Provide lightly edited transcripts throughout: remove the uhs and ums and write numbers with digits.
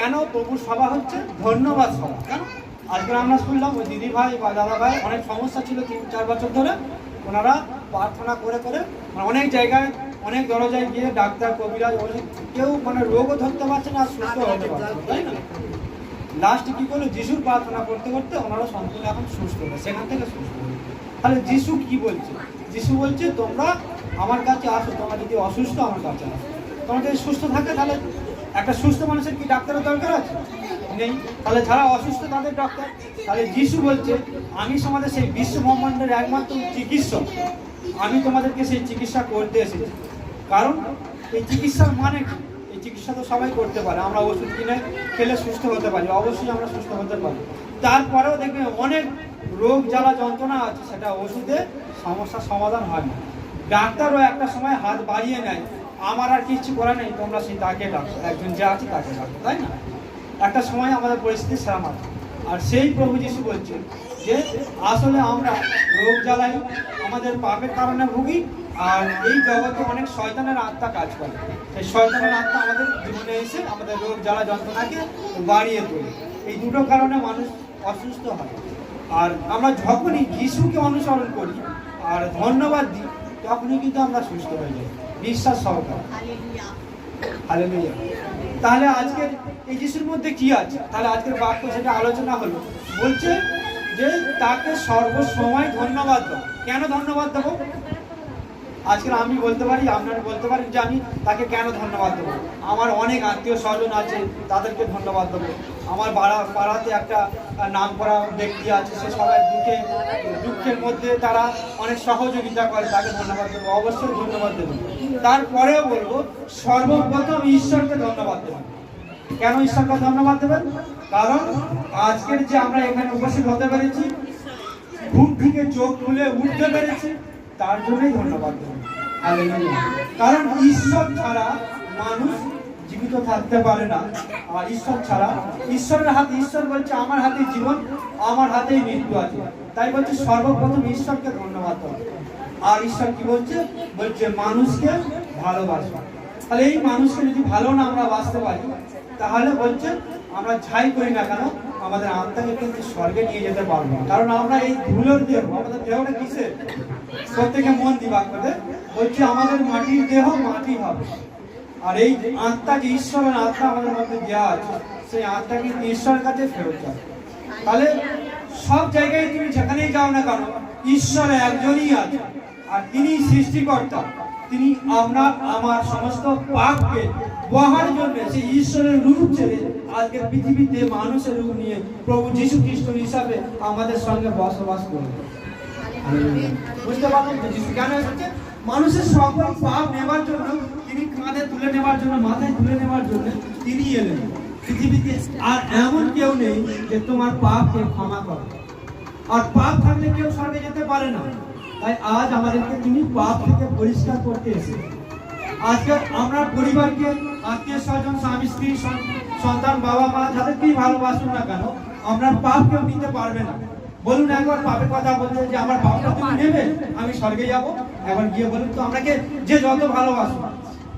কেন প্রভুর সভা হচ্ছে? ধন্যবাদ সভা। কেন? আজকে আমরা শুনলাম ওই দিদি ভাই বা দাদা ভাই অনেক সমস্যা ছিল 3-4 বছর ধরে, ওনারা প্রার্থনা করে করে অনেক জায়গায় অনেক দরজায় গিয়ে ডাক্তার কবিরাজ কেউ রোগও ধরতে পারছে না, সুস্থ হতে পারছে না, তাই না? লাস্টে কি করলো? যিশুর প্রার্থনা করতে করতে ওনারা সম্পূর্ণ এখন সুস্থ হবে, সেখান থেকে সুস্থ হবে। তাহলে যিশু কি বলছে? যিশু বলছে তোমরা আমার কাছে আসো, তোমরা যদি অসুস্থ আমার কাছে আসো। তোমরা যদি সুস্থ থাকে তাহলে একটা সুস্থ মানুষের কি ডাক্তারের দরকার আছে? নেই। তাহলে যারা অসুস্থ তাদের ডাক্তার। তাহলে যিশু বলছে আমি তোমাদের সেই বিশ্ব ব্রহ্মাণ্ডের একমাত্র চিকিৎসক, আমি তোমাদেরকে সেই চিকিৎসা করতে এসেছি। কারণ এই চিকিৎসার মানে কি? এই চিকিৎসা তো সবাই করতে পারে, আমরা ওষুধ কিনে খেলে সুস্থ হতে পারি, অবশ্যই আমরা সুস্থ হতে পারি। তারপরেও দেখবে অনেক রোগ জ্বালা যন্ত্রণা আছে, সেটা ওষুধে সমস্যার সমাধান হয় না। ডাক্তারও একটা সময় হাত বাড়িয়ে নেয়, আমার আর কিছু করা নেই, তোমরা সেই তাকে ডাকো, একজন যে আছে তাকে ডাকো, তাই না? একটা সময় আমাদের পরিস্থিতি সেরাম আছে। আর সেই প্রভু যিশু বলছে যে আসলে আমরা রোগ জ্বালাই আমাদের পাপের কারণে ভুগি, আর এই জগতে অনেক শয়তানের আত্মা কাজ করে। এই শয়তানের আত্মা আমাদের জীবনে এসে আমাদের রোগ জ্বালা যন্ত্রণাকে বাড়িয়ে তোলে। এই দুটো কারণে মানুষ অসুস্থ হয়। আর আমরা যখনই যিশুকে অনুসরণ করি আর ধন্যবাদ দিই, তখনই কিন্তু আমরা সুস্থ হয়ে যাই, বিশ্বাস সহকারে। হালেলুয়া। তাহলে আজকের এই যিশুর মধ্যে কি আছে? তাহলে আজকের বাক্য সেটা আলোচনা হলো, বলছে যে তাকে সর্বসময় ধন্যবাদ দেবো। কেন ধন্যবাদ দেবো? আজকে আমি বলতে পারি, আপনারা বলতে পারেন যে আমি তাকে কেন ধন্যবাদ দেবো? আমার অনেক আত্মীয় স্বজন আছে, তাদেরকে ধন্যবাদ দেবো। আমার পাড়াতে একটা নাম করা ব্যক্তি আছে, সে সবাই দুঃখের মধ্যে তারা অনেক সহযোগিতা করে, তাকে ধন্যবাদ দেবো, অবশ্যই ধন্যবাদ দেবো। তারপরেও বলবো সর্বপ্রথম ঈশ্বরকে ধন্যবাদ দেবো। কেন ঈশ্বরকে ধন্যবাদ দেবেন? কারণ আজকের যে আমরা এখানে উপস্থিত হতে পেরেছি, ঘুম থেকে চোখ খুলে উঠতে পেরেছি, তার জন্যই ধন্যবাদ দেবেন। কারণ ঈশ্বর ছাড়া মানুষ জীবিত থাকতে পারে না। আর ঈশ্বর ছাড়া, ঈশ্বরের হাতে, ঈশ্বর বলছে আমার হাতে জীবন, আমার হাতেই মৃত্যু আছে। তাই বলছে সর্বপ্রথম ঈশ্বরকে ধন্যবাদ দেবো। আর ঈশ্বর কি বলছে? বলছে মানুষকে ভালোবাসা। তাহলে এই মানুষকে যদি ভালো না আমরা বাঁচতে পারি, তাহলে বলছে আমরা যাই করি না কেন আমাদের আত্মাকে কিন্তু স্বর্গে নিয়ে যেতে পারবো না। কারণ আমরা এই ধুলোর দেহ, আমাদের দেহটা কিসের? প্রত্যেকে মন দিবাক করে বলছে আমাদের মাটির দেহ মাটি হবে। আর এই আত্মা যে ঈশ্বরের আত্মা আমাদের মধ্যে দেওয়া আছে, সেই আত্মা কিন্তু ঈশ্বরের কাছে ফেরত যাবে। তাহলে সব জায়গায় তুমি যেখানেই যাও না কেন, ঈশ্বর একজনই আছে, আর তিনি সৃষ্টিকর্তা। তিনি আপনার আমার সমস্ত পাপকে বহার জন্য সেই ঈশ্বরের রূপ ছেড়ে আজকে পৃথিবীতে মানুষের রূপ নিয়ে প্রভু যীশু খ্রিস্ট হিসাবে আমাদের সঙ্গে বসবাস করবে। বুঝতে পারলেন তো যীশু কেন এসেছে? মানুষের সকল পাপ নেবার জন্য, তিনি কাঁধে তুলে নেবার জন্য, মাথায় তুলে নেবার জন্য তিনি এলেন পৃথিবীতে। আর এমন কেউ নেই যে তোমার পাপকে ক্ষমা করে। আর পাপ থাকলে কেউ স্বর্গে যেতে পারে না। তাই আজ আমাদেরকে তিনি পাপ থেকে পরিষ্কার করতে এসেছেন। আজকে আমরা পরিবারকে, আত্মীয় স্বজন, স্বামী স্ত্রী, সন্তান, বাবা মা, যাদেরকেই ভালোবাসুন না কেন, আমরা পাপ কেউ নিতে পারবে না। বলুন একবার পাপের কথা বলতে যে আমার পাপটা তুমি নেবে, আমি স্বর্গে যাব। একবার গিয়ে বলুন তো, আপনাকে যে যত ভালোবাসো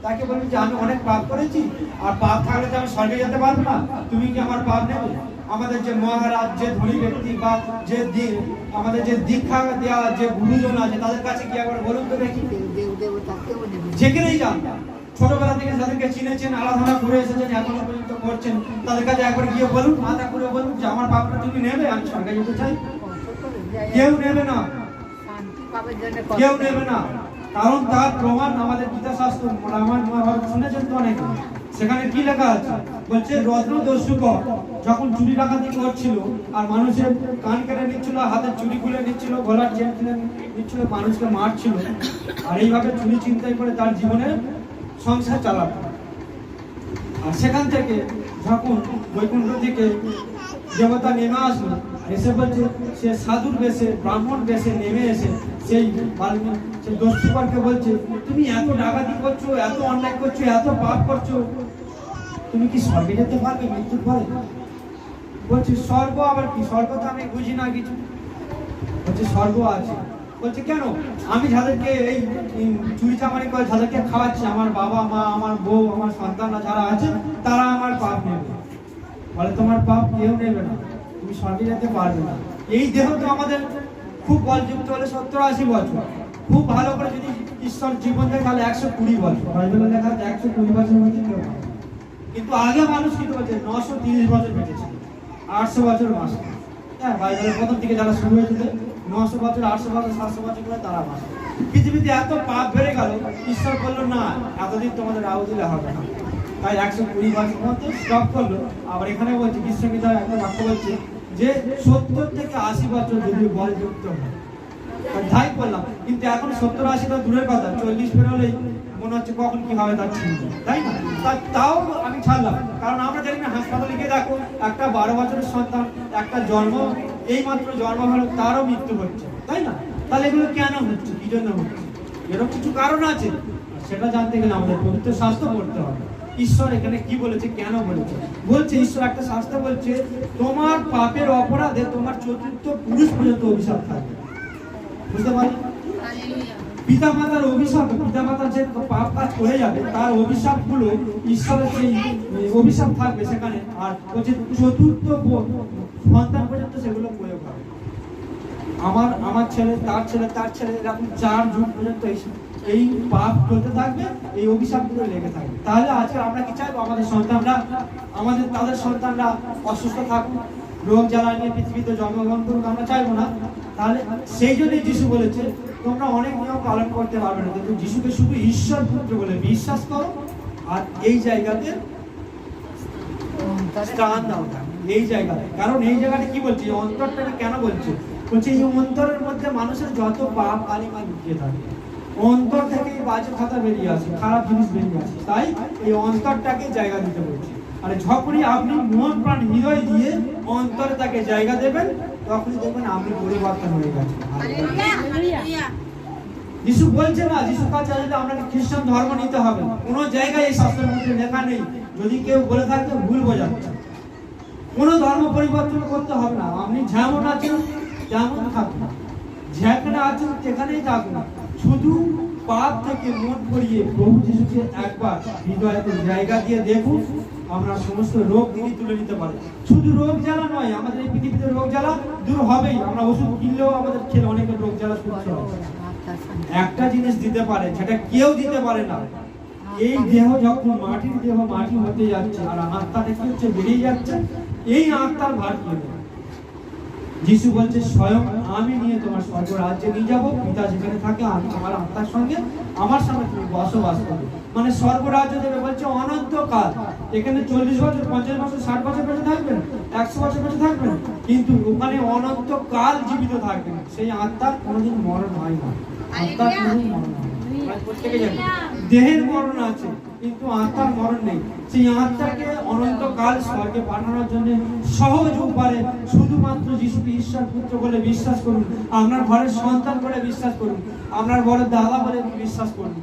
তাকে বলুন যে আমি অনেক পাপ করেছি, আর পাপ থাকলে যে আমি স্বর্গে যেতে পারবো না, তুমি কি আমার পাপ নেবে? আমাদের যে মহারাজ, যে ধনী ব্যক্তি বা যে আমাদের যে দীক্ষা দেওয়া যে গুরুজন আছে, তাদের কাছে কি একবার বলুন তো দেখি, যেখানেই যান, ছোটবেলা থেকে যাদেরকে চিনেছেন, আরাধনা করে এসেছেন, এখনো পর্যন্ত করছেন, তাদের কাছে একবার গিয়ে বলুন, মাথা খুলে বলুন যে আমার পাপটা তুমি নেবে, আমি স্বর্গে যেতে চাই। কেউ নেবে না, কেউ নেবে না। কারণ তার প্রমাণ আমাদের গীতা শাস্ত্র, রামায়ণ মহাভারত শুনেছেন তো অনেক। সেখানে কি লেখা আছে? বলছে রত্নদস্যুক যখন চুরি ডাকাতি করছিল, আর মানুষের কান কেটে নিচ্ছিল, হাতের চুরি খুলে নিচ্ছিল, গলার চেন খুলে নিচ্ছিল, মানুষকে মারছিল, আর এইভাবে চুরি চিন্তাই করে তার জীবনে সংসার চালাতো। আর সেখান থেকে যখন বৈকুণ্ঠ থেকে দেবতা নেমে আসলো, এসে বলছে সে সাধুর বেশে, ব্রাহ্মণ বেশে নেমে এসে সেই দস্যুকে বলছে তুমি এত ডাকাতি করছো, এত অন্যায় করছো, এত পাপ করছো, তুমি কি স্বর্গে যেতে পারবে মৃত্যুর পরে? বলছে স্বর্গ আবার কি? স্বর্গ তো আমি বুঝি না কিছু। বলছে স্বর্গ আছে। বলছে কেন? আমি যাদেরকে এই চুরি চামারি করে যাদেরকে খাওয়াচ্ছি, আমার বাবা মা, আমার বউ, আমার সন্তানরা যারা আছে, তারা আমার পাপ নেবে। বলে তোমার পাপ কেউ নেবে না, তুমি স্বর্গে যেতে পারবে না। এই দেহ তো আমাদের খুব বলযুক্ত হলে 70-80 বছর, খুব ভালো করে যদি ঈশ্বর জীবন দেয় তাহলে 120 বছর। বাইবেলে লেখা আছে 120 বছর মধ্যে কেউ পাবে। কিন্তু আগে মানুষ কি বলছে 930 বছর বেঁচেছিল, 800 বছর বাঁচত। হ্যাঁ, বাইবেলের প্রথম থেকে যারা শুরু হয়েছিল 900 বছর, 800 বছর, 700 বছর করে তারা বাঁচত। পৃথিবীতে এত পাপ বেড়ে গেল, ঈশ্বর বললো না এতদিন তোমাদের আহু দিলে হবে না, তাই 120 বছর মধ্যে স্টপ করলো। আবার এখানে বলছে বিশ্ববিদ্যা একটা বাক্য বলছে যে 70 থেকে 80 বছর যদি বলযুক্ত হয়, তাই বললাম। কিন্তু এখন 70-80 তো দূরের কথা, 40 পেরোলেই মনে হচ্ছে কখন কি হবে তার ঠিক নেই, তাই না? তাও আমি ছাড়লাম, কারণ আমরা জানি না হাসপাতালে গিয়ে দেখো একটা 12 বছরের সন্তান, একটা জন্ম এই মাত্র জন্ম হলো তারও মৃত্যু হচ্ছে, তাই না? তাহলে এগুলো কেন হচ্ছে, কি জন্য হচ্ছে? এরকম কিছু কারণ আছে, সেটা জানতে গেলে আমাদের পবিত্র শাস্ত্র পড়তে হবে। ঈশ্বর এখানে কি বলেছে, কেন বলেছে? বলছে ঈশ্বর একটা শাস্ত্র বলছে তোমার পাপের অপরাধে তোমার চতুর্থ পুরুষ পর্যন্ত অভিশাপ থাকবে। বুঝতে পারলেন? পিতামাতার অভিশাপ, পিতামাতার যে পাপ কাজ করে যাবে তার অভিশাপ গুলো ঈশ্বরের সেই অভিশাপ থাকবে সেখানে, আর হচ্ছে চতুর্থ সন্তান পর্যন্ত সেগুলো প্রয়োগ হবে। আমার ছেলে, তার ছেলে, তার ছেলে, এরকম 4 যুগ পর্যন্ত এই পাপ চলতে থাকবে, এই অভিশাপগুলো লেগে থাকবে। তাহলে আজকে আমরা কি চাইবো আমাদের সন্তানরা, তাদের সন্তানরা অসুস্থ থাকুক, রোগ জ্বালা নিয়ে পৃথিবীতে জন্মগ্রহণ করুক? আমরা চাইবো না। তাহলে সেই জন্যই যিশু বলেছে তোমরা অনেক নিয়ম পালন করতে পারবে না, কিন্তু যিশুকে শুধু ঈশ্বর পুত্র বলে বিশ্বাস করো আর এই জায়গাতে স্থান দাও এই জায়গাতে। কারণ এই জায়গাটা কি বলছে, অন্তরটাকে কেন বলছে? বলছে এই অন্তরের মধ্যে মানুষের যত পাপ কালিমা লুকিয়ে থাকে, অন্তর থেকে বাজে কথা বেরিয়ে আসে, খারাপ জিনিস বেরিয়ে আসে, তাই এই অন্তরটাকে জায়গা দিতে বলছে। আর যখনই আপনি মন প্রাণ হৃদয় দিয়ে অন্তরে তাকে জায়গা দেবেন, তখনই দেখবেন আপনি পরিবর্তন হয়ে গেছেন। যিশু বলছে না যিশুর কাছে আসলে আপনাকে খ্রিস্টান ধর্ম নিতে হবে, কোনো জায়গায় এই শাস্ত্রের মধ্যে লেখা নেই। যদি কেউ বলে থাকে ভুল বোঝাচ্ছে, কোনো ধর্ম পরিবর্তন করতে হবে না। আপনি যেমন আছেন তেমন থাকুন, যেখানে আছেন সেখানেই থাকুন। শুধু পাপ থেকে মন করিয়ে প্রভু যিশুকে একবার হৃদয়তে জায়গা দিয়ে দেখুন, আমরা সমস্ত রোগ তিনি তুলে নিতে পারি। শুধু রোগ জ্বালা নয়, আমাদের এই পৃথিবীতে রোগ জ্বালা দূর হবেই। আমরা ওষুধ কিনলেও আমাদের খেলে অনেকের রোগ জ্বালা শুনতে হবে। একটা জিনিস দিতে পারে যেটা কেউ দিতে পারে না, এই দেহ যখন মাটির দেহ মাটি হতে যাচ্ছে আর আত্মাটা কি হচ্ছে, বেরিয়ে যাচ্ছে, এই আত্মার ভার কি হবে? যিশু বলছে স্বয়ং আমি নিয়ে তোমার স্বর্গ রাজ্যে নিয়ে যাবো, পিতা যেখানে থাকে আমি তোমার আত্মার সঙ্গে, আমার সঙ্গে তুমি বসবাস করবে। মানে স্বর্গ রাজ্য দেবে বলছে অনন্তকাল। এখানে 40 বছর, 50 বছর, 60 বছর বেঁচে থাকবেন, 100 বছর বেঁচে থাকবেন, কিন্তু ওখানে অনন্তকাল জীবিত থাকবেন। সেই আত্মার কোনোদিন মরণ হয় না, আত্মার কোনোদিন মরণ হয় না। প্রত্যেকে জানি দেহের মরণ আছে কিন্তু আত্মার মরণ নেই। সেই আত্মাকে অনন্তকাল স্বর্গে পাঠানোর জন্য সহজ উপায়ে শুধুমাত্র যিশুকে ঈশ্বর পুত্র বলে বিশ্বাস করুন, আপনার ঘরের সন্তান বলে বিশ্বাস করুন, আপনার বড় দাদা বলে বিশ্বাস করুন,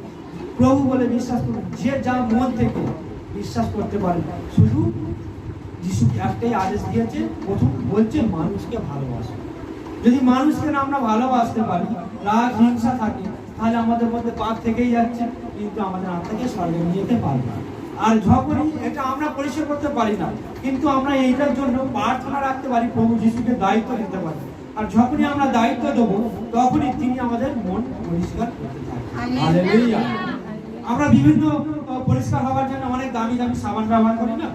প্রভু বলে বিশ্বাস করুন। যে যা মন থেকে বিশ্বাস করতে পারে। শুধু যিশু একটাই আদেশ দিয়েছে, প্রথম বলছে মানুষকে ভালোবাসো। যদি মানুষকে না আমরা ভালোবাসতে পারি, রাগ হিংসা থাকে, তাহলে আমাদের মধ্যে পাপ থেকেই যাচ্ছে, কিন্তু আমাদের আত্মাকে স্বর্গে নিয়ে যেতে পারবে না। আর যখনই এটা আমরা পরিষ্কার করতে পারি না, কিন্তু আমরা এইটার জন্য প্রার্থনা রাখতে পারি, প্রভু যিশুকে দায়িত্ব দিতে পারি। আর যখনই আমরা দায়িত্ব দেবো, তখনই তিনি আমাদের মন পরিষ্কার করতে থাকেন। হালেলুয়া। আমরা বিভিন্ন পরিষ্কার হওয়ার জন্য অনেক দামি দামি সাবান ব্যবহার করি না,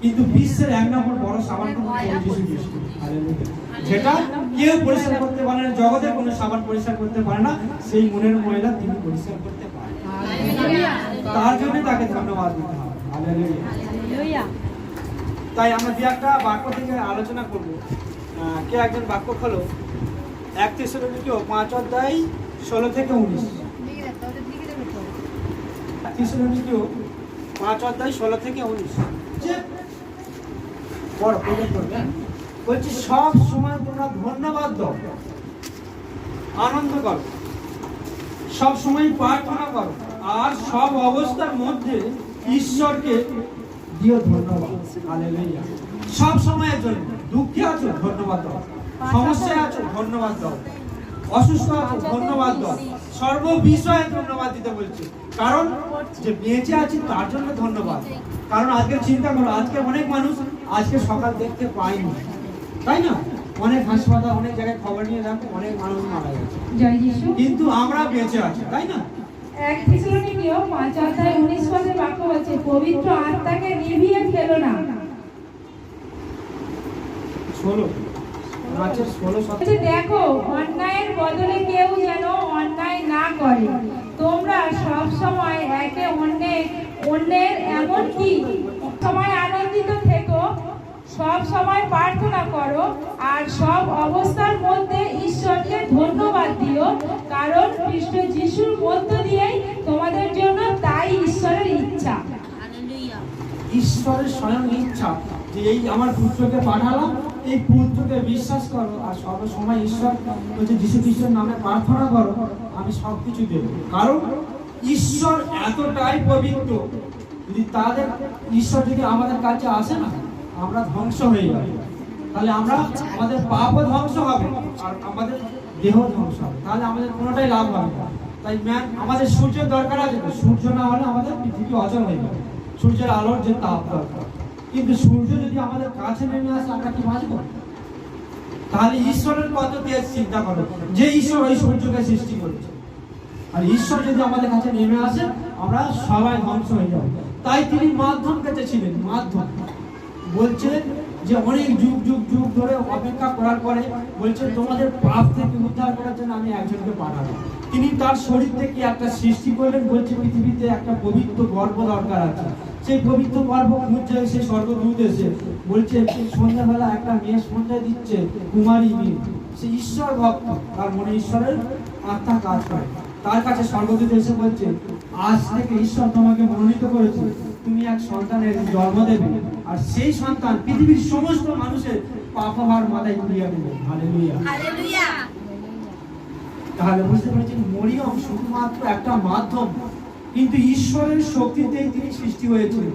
কিন্তু বিশ্বের 1 নম্বর বড় সাবান যিশু খ্রিস্ট। হালেলুয়া। যেটা কেউ পরিষ্কার করতে পারে না, জগতের কোনো সাবান পরিষ্কার করতে পারে না, সেই মনের ময়লা তিনি পরিষ্কার করতে পারেন। তার জন্য তাকে ধন্যবাদ দিতে হবে। হালেলুয়া। তাই আমরা যে একটা বাক্য থেকে আলোচনা করব, কে একজন বাক্য খোলো 1 থেসলোনিকীয় 5 অধ্যায় 16 থেকে 19। 1 থেসলোনিকীয় 5 অধ্যায় 16 থেকে 19 বড় প্রয়োজন করবে। বলছি সব সময় তোমরা ধন্যবাদ দাও, আনন্দ করো, সব সময় প্রার্থনা করো, আর সব অবস্থার মধ্যে ঈশ্বরকে দিও ধন্যবাদ। হালেলুয়া। সব সময়ের জন্য দুঃখে আছো ধন্যবাদ দাও, সমস্যায় আছো ধন্যবাদ দাও, অসুস্থ আছো ধন্যবাদ দাও, সর্ব বিষয়ে ধন্যবাদ দিতে বলছে। কারণ যে বেঁচে আছি তার জন্য ধন্যবাদ। কারণ আজকে চিন্তা করো, আজকে অনেক মানুষ আজকে সকাল দেখতে পায়নি, তাই না? অনেক হাসপাতাল, অনেক জায়গায় খবর নিয়ে দেখো, অনেক মানুষ মারা গেছে, কিন্তু আমরা বেঁচে আছি, তাই না? 1 থেসলোনিকীয় 5:19 বাক্য বলছে, পবিত্র আত্মাকে নিভিয়ে ফেলো না। 16 দেখো, অন্যায়ের বদলে কেউ যেন অন্যায় না করে। তোমরা সব সময় একে অন্যের এমনকি সময় আনন্দিত থেকো, সব সময় প্রার্থনা করো, আর সব অবস্থার মধ্যে ঈশ্বরকে ধন্যবাদ দিও, কারণ খ্রিস্ট যিশুর মধ্য দিয়েই তোমাদের জন্য তাই ঈশ্বরের ইচ্ছা। ঈশ্বরের স্বয়ং ইচ্ছা যে এই আমার পুত্রকে পাঠালাম, এই পুত্রকে বিশ্বাস করো আর সর্বসময় ঈশ্বর হচ্ছে যিশু খ্রিস্টের নামে প্রার্থনা করো, আমি সবকিছু দেব। কারণ ঈশ্বর এতটাই পবিত্র, যদি তাদের ঈশ্বর যদি আমাদের কাছে আসে না, আমরা ধ্বংস হয়ে যাবে। তাহলে আমরা আমাদের পাপও ধ্বংস হবে আর আমাদের দেহ ধ্বংস হবে, তাহলে আমাদের কোনোটাই লাভ হবে না। তাই আমাদের সূর্যের দরকার আছে, সূর্য না হলে আমাদের পৃথিবী অচল হয়ে যাবে। সূর্যের আলোর যে তাপ দরকার, কিন্তু সূর্য যদি আমাদের কাছে নেমে আসে, আমরা কি বাঁচবো? তাহলে ঈশ্বরের কত তেজ চিন্তা করো, যে ঈশ্বর ওই সূর্যকে সৃষ্টি করেছে, আর ঈশ্বর যদি আমাদের কাছে নেমে আসে, আমরা সবাই ধ্বংস হয়ে যাবো। তাই তিনি মাধ্যম পেতেছিলেন। মাধ্যম বলছে যে অনেক যুগ যুগ যুগ ধরে অপেক্ষা করার পরে বলছে তোমাদের পাপ থেকে উদ্ধার করার জন্য আমি একজনকে পাঠাবো। তিনি তার শরীর থেকে একটা সৃষ্টি করলেন। বলছে পৃথিবীতে একটা পবিত্র গর্ভ দরকার আছে। সেই পবিত্র গর্ভ খুঁজছে সেই স্বর্গদূত এসে বলছে সন্ধ্যাবেলা একটা মেয়ে সন্ধ্যা দিচ্ছে, কুমারী মেয়ে, সে ঈশ্বর ভক্ত, তার মনে ঈশ্বরের আত্মা কাজ করে। তার কাছে স্বর্গদূত এসে বলছে আজ থেকে ঈশ্বর তোমাকে মনোনীত করেছে, তুমি এক সন্তানের জন্ম দেবে, আর সেই সন্তান পৃথিবীর সমস্ত মানুষের পাপভার মাথায় তুলিয়া দেবে। Hallelujah, hallelujah. তাহলে বুঝতে পেরেছেন, মরিয়ম শুধুমাত্র একটা মাধ্যম, কিন্তু ঈশ্বরের শক্তিতেই তিনি সৃষ্টি হয়েছিলেন।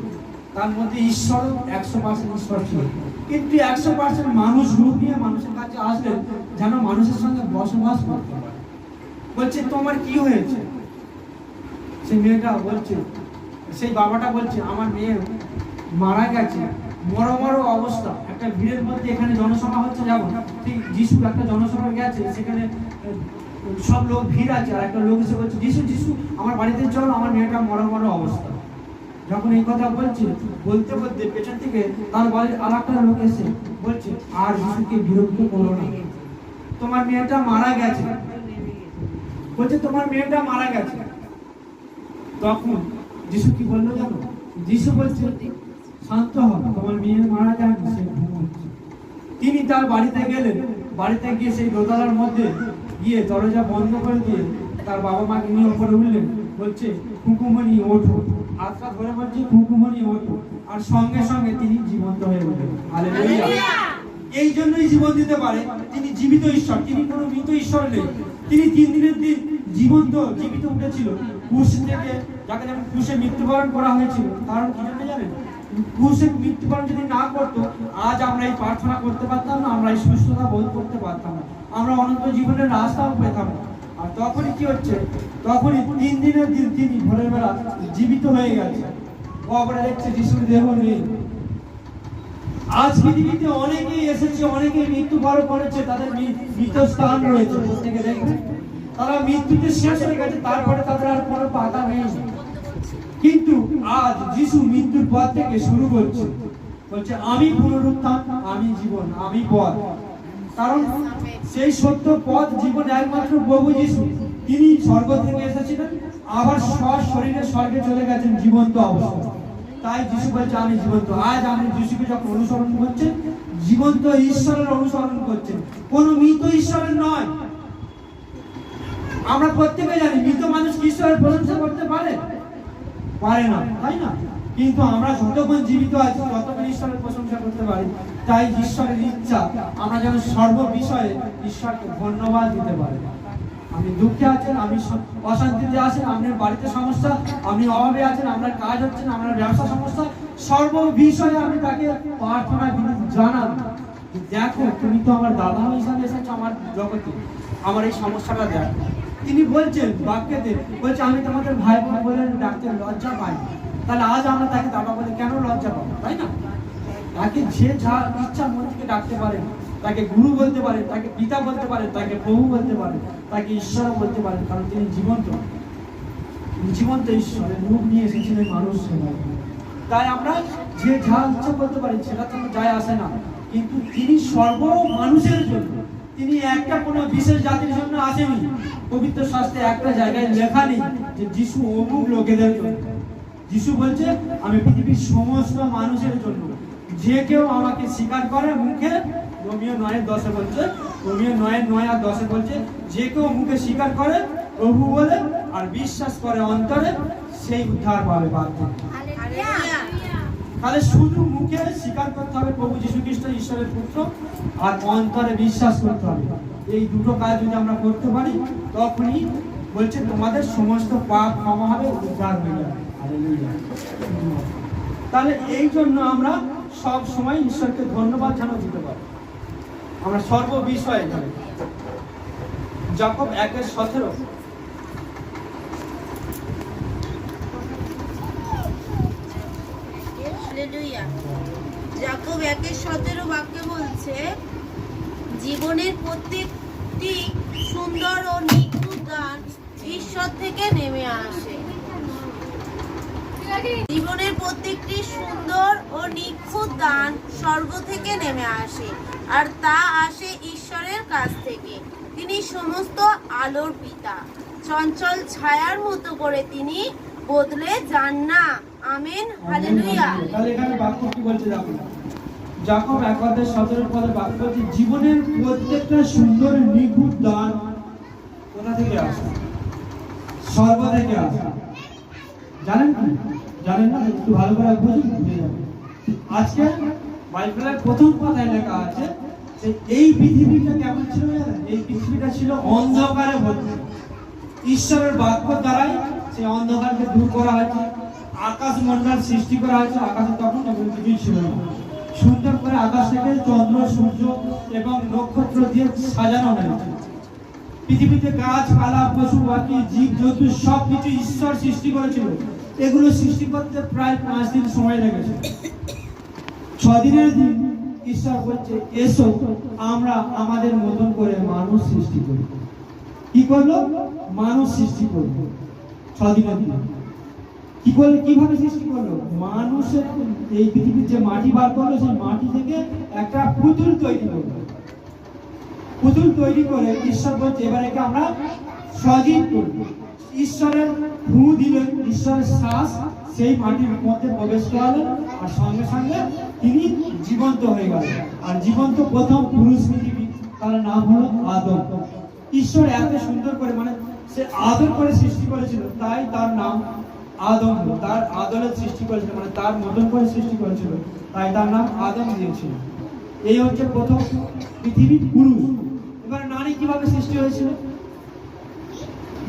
তার মধ্যে ঈশ্বর 100% ঈশ্বর ছিল, কিন্তু 100% মানুষ রূপ নিয়ে মানুষের কাছে আসলেন যেন মানুষের সঙ্গে বসবাস করতে পারে। বলছে তোমার কি হয়েছে? সেই মেয়েটা বলছে, সেই বাবাটা বলছে আমার মেয়ে মারা গেছে, মরো অবস্থা। একটা ভিড়ের মধ্যে, এখানে জনসভা হচ্ছে, যেমন ঠিক যিশু একটা জনসভা গেছে, সেখানে সব লোক ভিড় আছে, আর একটা লোক এসে বলছে যিশু যিশু আমার বাড়িতে চল, আমার মেয়েটা মরো অবস্থা। যখন এই কথা বলতে বলতে পেছন থেকে তার বাড়ির আর একটা লোক এসে বলছে আর যিশুকে বিরক্ত করো না, তোমার মেয়েটা মারা গেছে। বলছে তোমার মেয়েটা মারা গেছে। তখন যিশু কি বললো জানো? যিশু বলছে শান্ত হও, তোমার মেয়ে মারা যায়নি, সে ঘুমোচ্ছে। তিনি তার বাড়িতে গেলেন। বাড়িতে গিয়ে সেই দোতলার মধ্যে গিয়ে দরজা বন্ধ করে দিয়ে তার বাবা মাকে নিয়ে উপরে উঠলেন। বলছে কুকুমনি ওঠো, হাতটা ধরে বলছে কুকুমনি ওঠো, আর সঙ্গে সঙ্গে তিনি জীবন্ত হয়ে উঠলেন। হালেলুয়া। এই জন্যই জীবন দিতে পারে, তিনি জীবিত ঈশ্বর, তিনি কোনো মৃত ঈশ্বর নেই। তিনি 3 দিনের দিন জীবিত উঠেছিল ক্রুশ থেকে, যাকে যেমন ক্রুশে মৃত্যুবরণ করা হয়েছিল। কারণ কি জানেন? ক্রুশে মৃত্যুবরণ যদি না করতো, আজ আমরা এই প্রার্থনা করতে পারতাম না, আমরা এই সুস্থতা বোধ করতে পারতাম না, আমরা অনন্ত জীবনের রাস্তাও পেতাম না। আর তখনই কি হচ্ছে? তখনই 3 দিনের দিন তিনি ভোরের বেলা জীবিত হয়ে গেছে। কবরে দেখছে যিশুর দেহ নেই। আজ পৃথিবীতে অনেকেই এসেছে, অনেকেই মৃত্যুবরণ করেছে, তাদের মৃত স্থান রয়েছে, প্রত্যেকে দেখবেন তারা মৃত্যুতে শেষ হয়ে গেছে, তারপরে তাদের আর কোনো পাতা নেই। কিন্তু আজ যিশু মৃত্যুর পর থেকে শুরু করছে, বলছে আমি পুনরুত্থান, আমি জীবন, আমি পথ। কারণ সেই সত্য পথ জীবন একমাত্র প্রভু যিশু। তিনি স্বর্গ থেকে এসেছিলেন, আবার শরীরে স্বর্গে চলে গেছেন জীবন্ত অবস্থা। তাই যিশু বলছে আমি জীবন্ত। আজ আপনি যিশুকে যখন অনুসরণ করছেন, জীবন্ত ঈশ্বরের অনুসরণ করছেন, কোন মৃত ঈশ্বরের নয়। আমরা প্রত্যেকে জানি মৃত মানুষ ঈশ্বরের প্রশংসা করতে পারে না, তাই না? কিন্তু আমরা যতক্ষণ জীবিত আছি ততক্ষণ ঈশ্বরের প্রশংসা করতে পারি। তাই ঈশ্বরের ইচ্ছা আমরা যেন সর্ব বিষয়ে ঈশ্বরকে ধন্যবাদ দিতে পারি। আপনি দুঃখে আছেন, আপনি অশান্তিতে আছেন, আপনার বাড়িতে সমস্যা, আপনি অভাবে আছেন, আপনার কাজ হচ্ছে না, আপনার ব্যবসা সমস্যা, সর্ব বিষয়ে আপনি তাকে প্রার্থনা জানান। দেখো তুমি তো আমার দাদা হিসাবে এসেছো আমার জগতে, আমার এই সমস্যাটা দেখো। তিনি বলছেন বাক্যতে, বলছে আমি তোমাদের ভাই বোন বলে ডাকতে লজ্জা পাই। তাহলে আজ আমরা তাকে দাদা বলে কেন লজ্জা পাবো, তাই না? তাকে যে যা ইচ্ছা মন থেকে ডাকতে পারেন, তাকে গুরু বলতে পারেন, তাকে পিতা বলতে পারেন, তাকে প্রভু বলতে পারেন, তাকে ঈশ্বর বলতে পারেন, কারণ তিনি জীবন্ত ঈশ্বরের রূপ নিয়ে এসেছিলেন মানুষ সেবায়। তাই আমরা যে যা ইচ্ছা বলতে পারি সেটা থেকে যায় আসে না, কিন্তু তিনি সর্ব মানুষের জন্য, তিনি একটা কোনো বিশেষ জাতির জন্য আসেনি। পবিত্র শাস্ত্রে একটা জায়গায় লেখা নেই যে যিশু অমুক লোকেদের জন্য। যিশু বলছে আমি পৃথিবীর সমস্ত মানুষের জন্য। যে কেউ আমাকে স্বীকার করে মুখে, রোমিও 9:10 বলছে, রোমিও 9:9-10 বলছে, যে কেউ মুখে স্বীকার করে প্রভু বলে আর বিশ্বাস করে অন্তরে, সেই উদ্ধার পাবে পাপ থেকে। তাহলে শুধু মুখে স্বীকার করতে হবে প্রভু যীশু খ্রিস্ট ঈশ্বরের পুত্র, আর অন্তরে বিশ্বাস করতে হবে। এই দুটো কাজ যদি আমরা করতে পারি, তখনই বলছে তোমাদের সমস্ত পাপ ক্ষমা হবে, উদ্ধার হয়ে যাবে। হালেলুয়া। তাহলে এই জন্য আমরা সব সময় ঈশ্বরকে ধন্যবাদ জানাতে দিতে পারি। আমরা সর্ব বিষয়ে জানি। যাকব 1:17 যাকব 1:17 বাক্যে বলছে, জীবনের প্রত্যেকটি সুন্দর ও নিখুঁত দান ঈশ্বর থেকে নেমে আসে। জীবনের প্রত্যেকটি সুন্দর ও নিখুঁত দান স্বর্গ থেকে নেমে আসে, আর তা আসে ঈশ্বরের কাছ থেকে। তিনি সমস্ত আলোর পিতা। চঞ্চল ছায়ার মতো করে তিনি বদলে যান না। Amen, hallelujah. তাহলে এখানে বাক্য কি বলছে দেখো, যাকব 1:17 বাক্য বলছে জীবনের প্রত্যেকটা সুন্দর নিখুঁত দান কোথা থেকে আসে? স্বর্গ থেকে আসে। জানেন কি? জানেন না? একটু ভালো করে বুঝুন, বুঝে যাবেন। আজকে বাইবেলের প্রথম কথায় লেখা আছে যে এই পৃথিবীটা কেমন ছিল জানেন? এই পৃথিবীটা ছিল অন্ধকারে ভর্তি। ঈশ্বরের বাক্য দ্বারাই সেই অন্ধকারকে দূর করা হয়েছে। আকাশ মণ্ডল সৃষ্টি করা হয়েছে। আকাশে তখন এমন কিছুই ছিল না। সুন্দর করে আকাশ থেকে চন্দ্র, সূর্য এবং নক্ষত্র দিয়ে সাজানো হয়েছে। পৃথিবীতে গাছপালা, পশু পাখি, জীব জন্তু সবকিছু ঈশ্বর সৃষ্টি করেছিল। এগুলো সৃষ্টি করতে প্রায় 5 দিন সময় লেগেছে। 6 দিনের দিন ঈশ্বর বলছে এসো আমরা আমাদের মতন করে মানুষ সৃষ্টি করি। কি করলো? মানুষ সৃষ্টি করলো 6 দিনের দিন। কি করলো? কিভাবে সৃষ্টি করলো? মানুষের এই পৃথিবীর যে মাটি বার করলো, সেই মাটি থেকে একটা পুতুল তৈরি করলো। পুতুল তৈরি করে ঈশ্বর বলছে এবার একে আমরা সজীব করব। ঈশ্বরের ফু দিলেন, ঈশ্বরের শ্বাস সেই মাটির মধ্যে প্রবেশ করালেন, আর সঙ্গে সঙ্গে তিনি জীবন্ত হয়ে গেলেন। আর জীবন্ত প্রথম পুরুষ পৃথিবী, তার নাম হলো আদম। ঈশ্বর এত সুন্দর করে, মানে সে আদর করে সৃষ্টি করেছিল, তাই তার নাম আদম হলো। তার আদরের সৃষ্টি করেছিল, মানে তার মতন করে সৃষ্টি করেছিল, তাই তার নাম আদম দিয়েছিল। এই হচ্ছে প্রথম পৃথিবীর পুরুষ। এবার নারী কিভাবে সৃষ্টি হয়েছিল?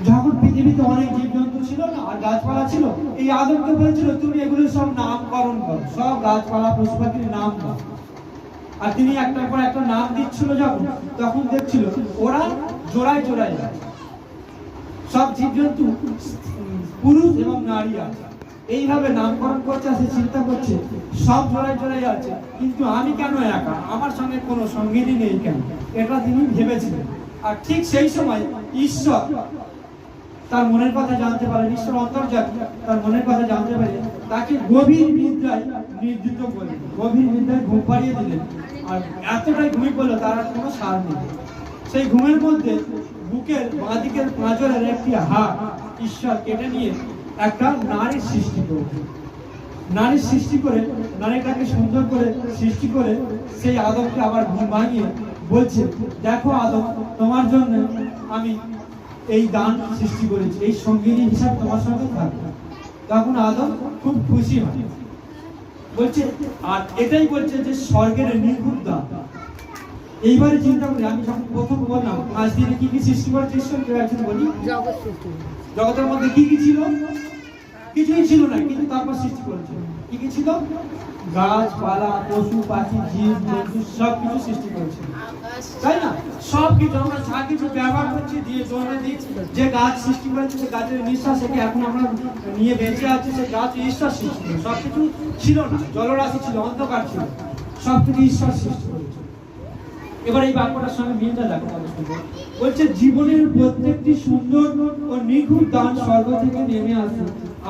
যখন পৃথিবীতে অনেক জীবজন্তু ছিল না, আর গাছপালা ছিল, এই আদমকে বলেছিল তুমি এগুলো সব নামকরণ করো, সব গাছপালা পশু পাখির নাম দাও। আর তিনি একটার পর একটা নাম দিচ্ছিল যখন, তখন দেখছিল ওরা জোড়ায় জোড়ায় আছে। সব জীবজন্তু পুরুষ এবং নারী আছে, এইভাবে নামকরণ করছে। সে চিন্তা করছে সব জোড়ায় জোড়ায় আছে, কিন্তু আমি কেন একা, আমার সঙ্গে কোনো সঙ্গিনী নেই কেন, এটা তিনি ভেবেছিলেন। আর ঠিক সেই সময় ঈশ্বর তার মনের কথা জানতে পারেন। ঈশ্বর অন্তর্যামী, তার মনের কথা জানতে পারে, তাকে গভীর নিদ্রায় নির্দিষ্ট করলেন, গভীর নিদ্রায় ঘুম পাড়িয়ে দিলেন। আর এতটাই ঘুমিয়ে পড়লো তার আর কোনো সার নেই। সেই ঘুমের মধ্যে বুকের বাঁ দিকের পাঁজরের একটি হাড় ঈশ্বর কেটে নিয়ে একটা নারীর সৃষ্টি করেছে। নারীর সৃষ্টি করে, নারীটাকে সুন্দর করে সৃষ্টি করে সেই আদমকে আবার ঘুম ভাঙিয়ে বলছে দেখো আদম, তোমার জন্য আমি এই দান সৃষ্টি করেছি, এই সঙ্গিনী হিসাবে তোমার সঙ্গে থাকবে। তখন আদম খুব খুশি হয়, বলছে, আর এটাই বলছে যে স্বর্গের নিখুঁত দান। এইবারে চিন্তা করি, আমি যখন প্রথম বললাম 5 দিনে কি কি সৃষ্টি করেছে ঈশ্বর, কেউ একজন বলি জগতের মধ্যে কি কি ছিল? কিছুই ছিল না, কিন্তু তারপর সৃষ্টি করেছে। কি কি ছিল? গাছপালা, পশু পাখি, জীব জন্তু সব কিছু সৃষ্টি করেছে, তাই না? সব কিছু আমরা যা কিছু ব্যবহার করছি দিয়ে জন্য দিচ্ছি, যে গাছ সৃষ্টি করেছে সে গাছের নিঃশ্বাস থেকে এখন আমরা নিয়ে বেঁচে আছি, সে গাছ ঈশ্বর সৃষ্টি করে। সব কিছু ছিল না, জলরাশি ছিল, অন্ধকার ছিল, সব কিছু ঈশ্বর সৃষ্টি করেছে। এবার এই বাক্যটার সঙ্গে মিলটা দেখো কত সুন্দর। বলছে জীবনের প্রত্যেকটি সুন্দর ও নিখুঁত দান স্বর্গ থেকে নেমে আসে,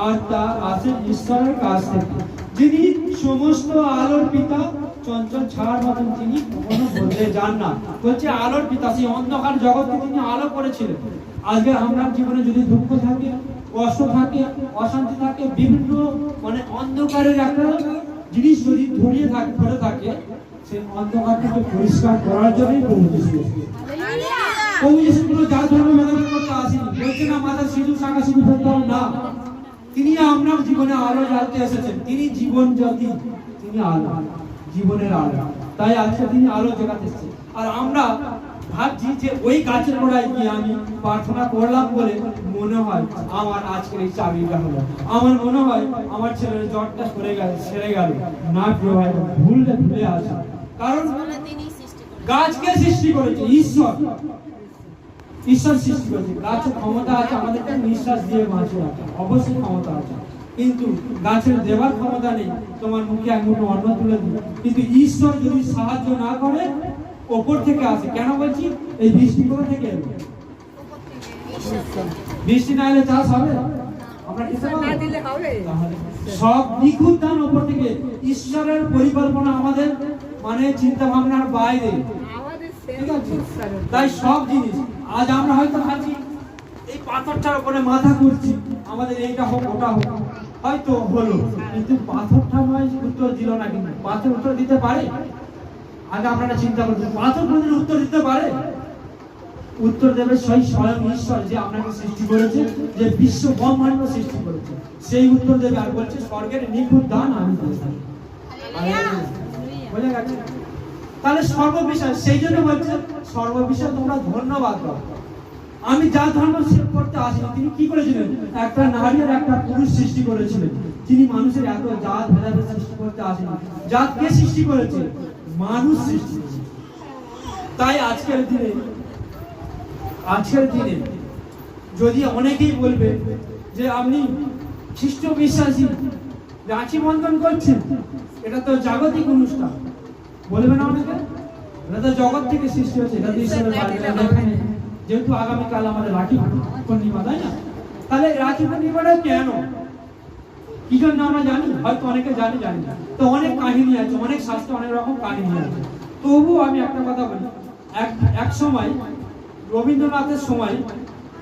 আর তা আসে ঈশ্বরের কাছ থেকে, যিনি সমস্ত আলোর পিতা, চঞ্চল ছাড়ার মতন তিনি কখনো বদলে যান না। বলছে আলোর পিতা, সেই অন্ধকার জগৎকে তিনি আলো করেছিলেন। আজকে আমরা জীবনে যদি দুঃখ থাকে, কষ্ট থাকে, অশান্তি থাকে, বিভিন্ন মানে অন্ধকারের একটা জিনিস যদি ধরে থাকে, সেই অন্ধকারটাকে পরিষ্কার করার জন্যই প্রভু যিশু এসেছেন। প্রভু যিশু কোনো জাত ধর্ম ভেদাভেদ করতে আসেনি। বলছে না মাথা সিঁদুর শাখা সিঁদুর ফেলতে হবে না, তিনি আপনার জীবনে আলো জ্বালতে এসেছেন। তিনি জীবন জ্যোতি, তিনি আলো, জীবনের আলো। তাই আজকে তিনি আলো জাগাতে এসেছেন। আর আমরা ভাবছি যে ওই গাছের গোড়ায় গিয়ে আমি প্রার্থনা করলাম বলে মনে হয় আমার আজকের এই চাকরিটা হলো, আমার মনে হয় আমার ছেলের জ্বরটা সেরে গেল না। প্রিয় ভাই, ভুলে আছে। কারণ গাছকে সৃষ্টি করেছে ঈশ্বর, ঈশ্বর সৃষ্টি করেছে। গাছের ক্ষমতা আছে আমাদেরকে নিঃশ্বাস দিয়ে বাঁচিয়ে রাখা, অবশ্যই ক্ষমতা আছে, কিন্তু গাছের দেওয়ার ক্ষমতা নেই তোমার মুখে এক মুঠো অন্ন তুলে দিবে। কিন্তু ঈশ্বর যদি সাহায্য না করে, ওপর থেকে আসে। কেন বলছি? এই বৃষ্টি কোথা থেকে এলো? বৃষ্টি না এলে চাষ হবে? আমরা কিসে না দিলে হবে? সব নিখুঁত দান ওপর থেকে। ঈশ্বরের পরিকল্পনা আমাদের মানে চিন্তা ভাবনার বাইরে, ঠিক আছে? তাই সব জিনিস আজ আমরা হয়তো ভাবছি এই পাথরটার উপরে মাথা করছি, আমাদের এইটা হোক ওটা হোক, হয়তো হলো, কিন্তু পাথরটা নয় উত্তর দিল না। কিন্তু পাথর উত্তর দিতে পারে? আগে আপনারা চিন্তা করছেন, পাথর কোনদিন উত্তর দিতে পারে? উত্তর দেবে সেই স্বয়ং ঈশ্বর, যে আপনাকে সৃষ্টি করেছে, যে বিশ্ব ব্রহ্মাণ্ড সৃষ্টি করেছে, সেই উত্তর দেবে। আর বলছে স্বর্গের নিখুঁত দান আমি দিয়েছি। বুঝে গেছে? তাহলে সর্ববিষয়, সেই জন্য বলছে সর্ববিষয় তোমরা ধন্যবাদ দাও। আমি যা ধর্ম করতে আসিনি, তিনি কি করেছিলেন? একটা নারী আর একটা পুরুষ সৃষ্টি করেছিলেন। তিনি মানুষের এত জাত ভেদাভেদ সৃষ্টি করতে আসেনি। জাত কে সৃষ্টি করেছে? মানুষ সৃষ্টি করেছে। তাই আজকের দিনে যদি অনেকেই বলবে যে আপনি খ্রিস্ট বিশ্বাসী, রাখি বন্ধন করছেন, এটা তো জাগতিক অনুষ্ঠান, বলবে না অনেকে? এটা তো জগৎ থেকে সৃষ্টি হচ্ছে, এটা তো ঈশ্বরের বাড়ি। যেহেতু আগামীকাল আমাদের রাখি পূর্ণিমা, তাই না? তাহলে রাখি পূর্ণিমাটা কেন, কি জন্য আমরা জানি? হয়তো অনেকে জানি না। তো অনেক কাহিনী আছে, অনেক শাস্ত্রে অনেক রকম কাহিনী আছে। তবুও আমি একটা কথা বলি, এক সময় রবীন্দ্রনাথের সময়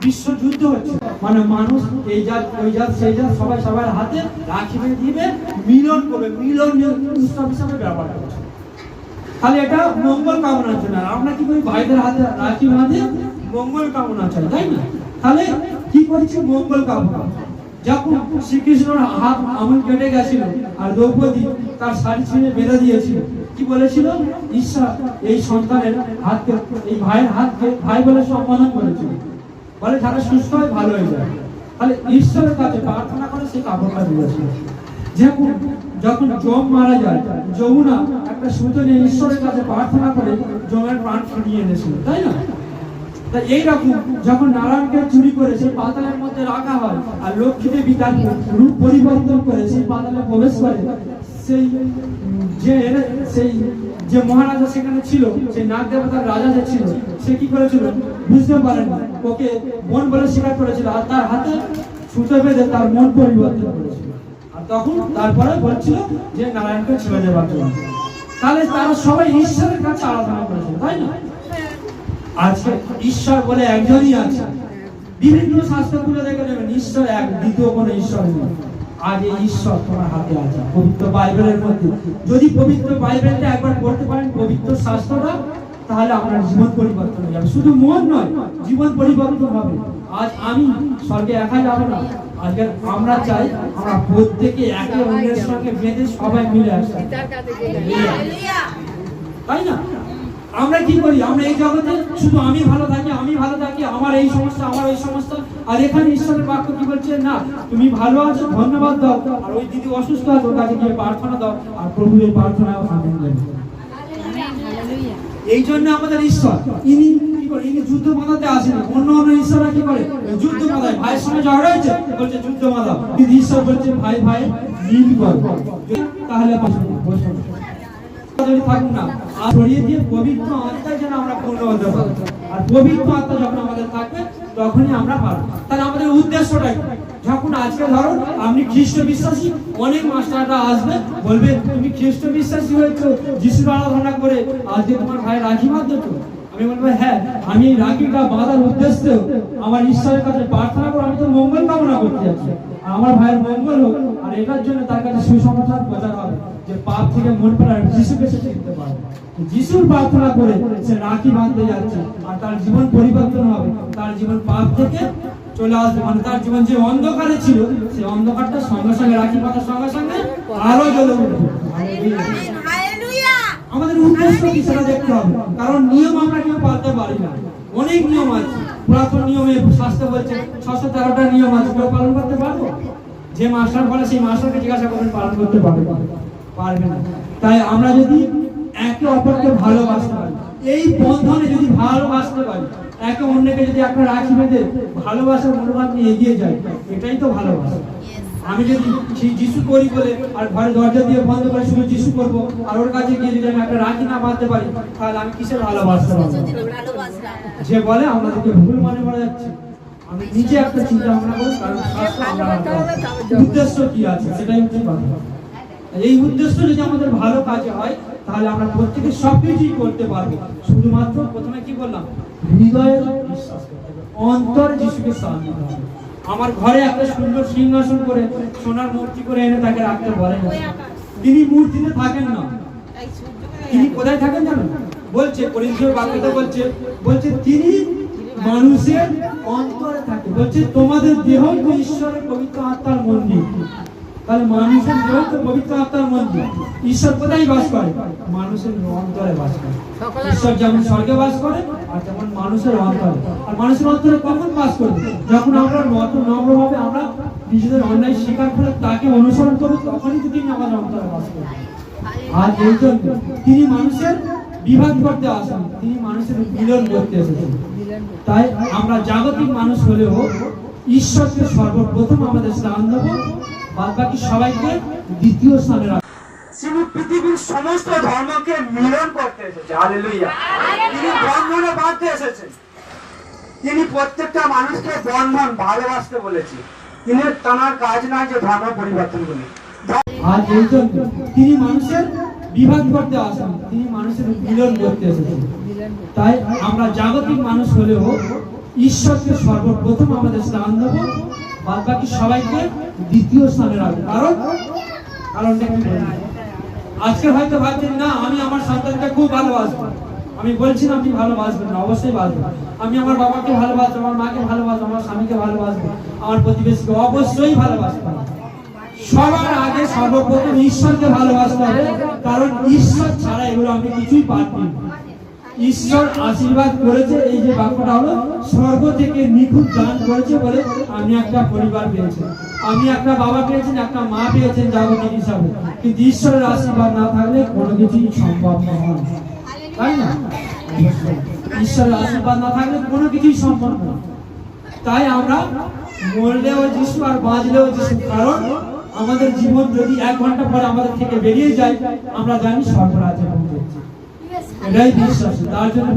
বিশ্বযুদ্ধ হচ্ছে, মানে মানুষ এই জাত ওই জাত সেই জাত সবাই সবার হাতে রাখি দিবে, মিলন করবে, মিলন উৎসব হিসাবে ব্যবহার করছে। তাহলে এটা মঙ্গল কামনার জন্য। আমরা কি করি? ভাইদের হাতে রাখি বাঁধে মঙ্গল কামনা চাই, তাই না? তাহলে কি করছি? মঙ্গল কামনা। যখন শ্রীকৃষ্ণর হাত আঙুল কেটে গেছিল আর দ্রৌপদী তার শাড়ি ছিঁড়ে বেঁধে দিয়েছিল, কি বলেছিল? ঈশ্বর এই সন্তানের হাতকে, এই ভাইয়ের হাতকে ভাই বলে সম্বোধন করেছিল, বলে যারা সুস্থ হয় ভালো হয়ে যায়। তাহলে ঈশ্বরের কাছে প্রার্থনা করে সেই কাপড়টা দিয়েছিল। যখন যম মারা যায়, যমুনা একটা সুতো নিয়ে ঈশ্বরের কাছে প্রার্থনা করে যমের প্রাণ ফিরিয়ে এনেছিল, তাই না? তাই এইরকম যখন নারায়ণকে চুরি করে সেই পাতালের মধ্যে রাখা হয়, আর লক্ষ্মী দেবী তার রূপ পরিবর্তন করে সেই পাতালে প্রবেশ করে, সেই যে মহারাজা সেখানে ছিল, সেই নাগ দেবতার রাজা যে ছিল, সে কি করেছিল? বুঝতে পারেন, ওকে মন বলে স্বীকার করেছিল, আর তার হাতে সুতো বেঁধে তার মন পরিবর্তন করেছিল। আর তখন তারপরে বলছিল যে নারায়ণকে ছেড়ে দেওয়ার জন্য। তাহলে তারা সবাই ঈশ্বরের কাছে আরাধনা করেছিল, তাই না? আজকে ঈশ্বর বলে একজনই আছে। বিভিন্ন শাস্ত্রগুলো দেখে নেবেন, ঈশ্বর এক, দ্বিতীয় কোনো ঈশ্বর নেই। আজ এই ঈশ্বর তোমার হাতে আছে, পবিত্র বাইবেলের মধ্যে। যদি পবিত্র বাইবেলটা একবার পড়তে পারেন, পবিত্র শাস্ত্রটা, তাহলে আপনার জীবন পরিবর্তন হয়ে যাবে। শুধু মন নয়, জীবন পরিবর্তন হবে। আজ আমি স্বর্গে একা যাবো না, আজকে আমরা চাই আমরা প্রত্যেকে একে অন্যের সঙ্গে বেঁধে সবাই মিলে আসি, তাই না? আমরা কি করি, আমরা এই জগতে শুধু আমি ভালো থাকি, আমার এই সমস্যা, আমার ওই সমস্যা। আর এখানে ঈশ্বরের বাক্য কি বলছে, না তুমি ভালো আছো ধন্যবাদ দাও, আর ওই দিদি অসুস্থ আছে ওর কাছে গিয়ে প্রার্থনা দাও, আর প্রভু এই প্রার্থনায় আনন্দ নেবে। এই জন্য আমাদের ঈশ্বর ইনি কি করে, ইনি যুদ্ধ বাঁধাতে আসেন। অন্য ঈশ্বররা কি করে, যুদ্ধ বাঁধায়। ভাইয়ের সঙ্গে ঝগড়া হয়েছে, বলছে যুদ্ধ বাঁধাও, কিন্তু ঈশ্বর বলছে ভাই ভাই মিল কর, তাহলে থাকুন না। আর ছড়িয়ে দিয়ে পবিত্র আত্মায় যেন আমরা পূর্ণ হতে পারি। আর পবিত্র আত্মা যখন আমাদের থাকবে তখনই আমরা পারবো। তাহলে আমাদের উদ্দেশ্যটাই, যখন আজকে ধরো আপনি খ্রিস্ট বিশ্বাসী, অনেক মাস্টাররা আসবে বলবে তুমি খ্রিস্ট বিশ্বাসী হয়েছো, যিশুর আরাধনা করে, আজকে তোমার ভাই রাখি বাঁধছো তো? আমি বলবো হ্যাঁ, আমি এই রাখিটা বাঁধার উদ্দেশ্যে আমার ঈশ্বরের কাছে প্রার্থনা করে আমি তো মঙ্গল কামনা করতে যাচ্ছি, আমার ভাইয়ের মঙ্গল হোক। আর এটার জন্য তার কাছে সুসমাচার প্রচার হবে যে পাপ থেকে মন ফেরার যিশুকে সে চিনতে পারে। যিশুর প্রার্থনা করে সে রাখি বাঁধতে যাচ্ছে, আর তার জীবন পরিবর্তন হবে, তার জীবন পাপ থেকে চলে আসবে। মানে তার জীবন যে অন্ধকারে ছিল, সেই অন্ধকারটা সঙ্গে সঙ্গে রাখি বাঁধার সঙ্গে সঙ্গে আরো জ্বলে উঠবে। আমাদের উদ্দেশ্য কি সেটা দেখতে হবে, কারণ নিয়ম আমরা কেউ পালতে পারি না। অনেক নিয়ম আছে, পুরাতন নিয়মে শাস্ত্র বলছে 613টা নিয়ম আছে, কেউ পালন করতে পারবো? যে মাস্টার বলে সেই মাস্টারকে জিজ্ঞাসা করবেন পালন করতে পারবে না। তাই আমরা যদি একে অপরকে ভালোবাসতে পারি, এই বন্ধনে যদি ভালোবাসতে পারি, একে অন্যকে যদি একটা রাখি বেঁধে ভালোবাসার মনোভাব নিয়ে এগিয়ে যায়, এটাই তো ভালোবাসা। আমি যদি সেই যিশু করি বলে আর ঘরে দরজা দিয়ে বন্ধ করে শুধু যিশু করবো, আর ওর কাছে গিয়ে যদি আমি একটা রাখি না বাঁধতে পারি, তাহলে আমি কিসের ভালোবাসতে পারবো? যে বলে আমাদেরকে ভুল মানে বলা যাচ্ছে, আমি নিজে একটা চিন্তা ভাবনা করি, কারণ উদ্দেশ্য কি আছে সেটাই হচ্ছে কথা। এই উদ্দেশ্য যদি আমাদের ভালো কাজে হয়, তাহলে আমরা প্রত্যেকে সবকিছুই করতে পারবো। শুধুমাত্র প্রথমে কি বললাম, হৃদয়ে বিশ্বাস করতে হবে, অন্তরে যিশুকে স্থান দিতে হবে। আমার ঘরে একটা সুন্দর সিংহাসন করে সোনার মূর্তি করে এনে তাকে রাখতে বলেন না। তিনি মূর্তিতে থাকেন না, তিনি কোথায় থাকেন জানেন? বলছে করিন্থীয় বাক্যতে বলছে তিনি মানুষের অন্তরে থাকে। বলছে তোমাদের দেহ তো ঈশ্বরের পবিত্র আত্মার মন্দির। তাহলে মানুষের দেহ তো পবিত্র আত্মার মন্দির। ঈশ্বর কোথায় বাস করে? মানুষের অন্তরে বাস করে। ঈশ্বর যেমন স্বর্গে বাস করে, আর তেমন মানুষের অন্তরে। আর মানুষের অন্তরে কখন বাস করবে? যখন আমরা নম্রভাবে আমরা নিজেদের অন্যায় স্বীকার করে তাকে অনুসরণ করবো, তখনই তো তিনি আমাদের অন্তরে বাস করবেন। আর এই জন্য তিনি মানুষের বিভাগ করতে আসেন, তিনি মানুষের মিলন করতে এসেছেন। তাই আমরা জাগতিক মানুষ হলেও ঈশ্বরকে সর্বপ্রথম আমাদের স্থান দেবো, বাদ বাকি সবাইকে দ্বিতীয় স্থানে রাখবো। তিনি পৃথিবীর সমস্ত ধর্মকে মিলন করতে এসেছে। হালেলুয়া। তিনি বন্ধনে বাঁধতে এসেছেন। তিনি প্রত্যেকটা মানুষকে বন্ধন ভালোবাসতে বলেছে। তিনি তার কাজ নয় যে ধর্ম পরিবর্তন করে। আর এই জন্য তিনি মানুষের বিভাগ করতে আসেন, তিনি মানুষের মিলন করতে এসেছেন। তাই আমরা জাগতিক মানুষ হলেও ঈশ্বরকে সর্বপ্রথম আমাদের স্থান দেবো, বাদ বাকি সবাইকে দ্বিতীয় স্থানে রাখবো। কারণটা কি? আজকে হয়তো ভাবছেন না আমি আমার সন্তানকে খুব ভালোবাসবো। আমি বলছি না আপনি ভালোবাসবেন না, অবশ্যই বাসবেন। আমি আমার বাবাকে ভালোবাসবো, আমার মাকে ভালোবাসবো, আমার স্বামীকে ভালোবাসবো, আমার প্রতিবেশীকে অবশ্যই ভালোবাসবো। সবার আগে সর্বপ্রথম ঈশ্বরকে ভালোবাসতে হবে, কারণ ঈশ্বর ছাড়া এগুলো আমি কিছুই পারবো না। ঈশ্বর আশীর্বাদ করেছে, এই যে বাক্যটা হলো স্বর্গ থেকে নিখুঁত দান করেছে বলে আমি একটা পরিবার পেয়েছি, আমি একটা বাবা পেয়েছেন, একটা মা পেয়েছেন জাগতিক হিসাবে। কিন্তু ঈশ্বরের আশীর্বাদ না থাকলে কোনো কিছুই সম্ভব নয়, তাই না? ঈশ্বরের আশীর্বাদ না থাকলে কোনো কিছুই সম্ভব নয়। তাই আমরা মরলেও যিশু আর বাঁচলেও যিশু, কারণ আমাদের জীবন যদি 1 ঘন্টা পরে আমাদের থেকে বেরিয়ে যায়, আমরা জানি স্বর্গরাজ্যে পৌঁছেছি। এটাই বিশ্বাস। তার জন্য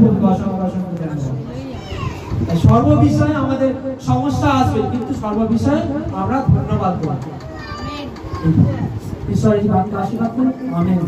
সর্ব বিষয়ে আমাদের সমস্যা আসবে, কিন্তু সর্ব বিষয়ে আমরা ধন্যবাদ দেব। ঈশ্বর এই বাক্য আশীর্বাদ করুন। আমেন।